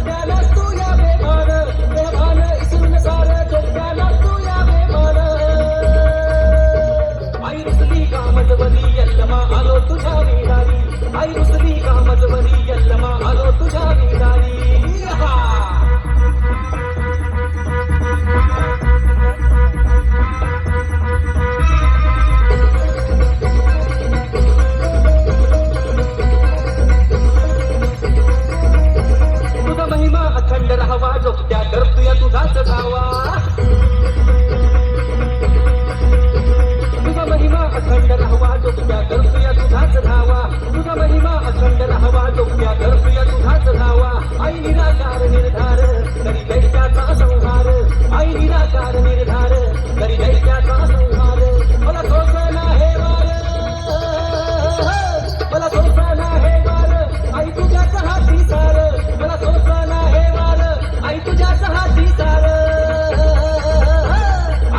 झोपत्याला तू या बेभान बेभान इसरून सार झोपत्याला तू या बेभान आई रुसली का मजवली यल्लमा आलो तुझ्या विदारी आई रुसली का मजवली यल्लमा आलो तुझ्या विदारी अखंड राहावा जोगत्या करतोय तुझाच धावा तुझा महिमा अखंड राहावा जोगत्या करतोय तुझाच धावा तुझा महिमा अखंड राहावा जोगत्या करतोय तुझाच धावा आई निराकार निर्धार करी दैत्याचा संहार आई निराकार निर्धार करी दैत्याचा संहार मला सोसना हे वार मला सोसना हे वार आई तुझ्याच हाती सार मला सोसना हे वार आई तुझ्याच हाती सार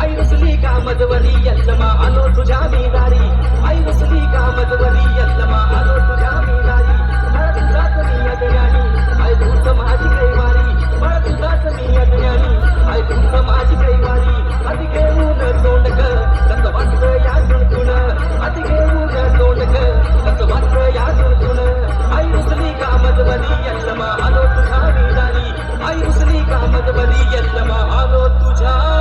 आई रुसली का मजवली यल्लमा आलो तुझ्या बेदारी आई रुसली का मजवली यल्लमा आलो तुझ्या बेदारी मला तुझाच मी अज्ञानी आई तूच माझी कैवारी मला तुझाच मी अज्ञानी आई तूच माझी कैवारी अति घेऊन तोंडक कसं वाटतं या तुण अति घेऊन तोंडक कसं वाटतं या तुण आई रुसली का मजवली यल्लमा आलो तुझ्या बेदारी आई रुसली का मजवली यल्लमा आलो तुझ्या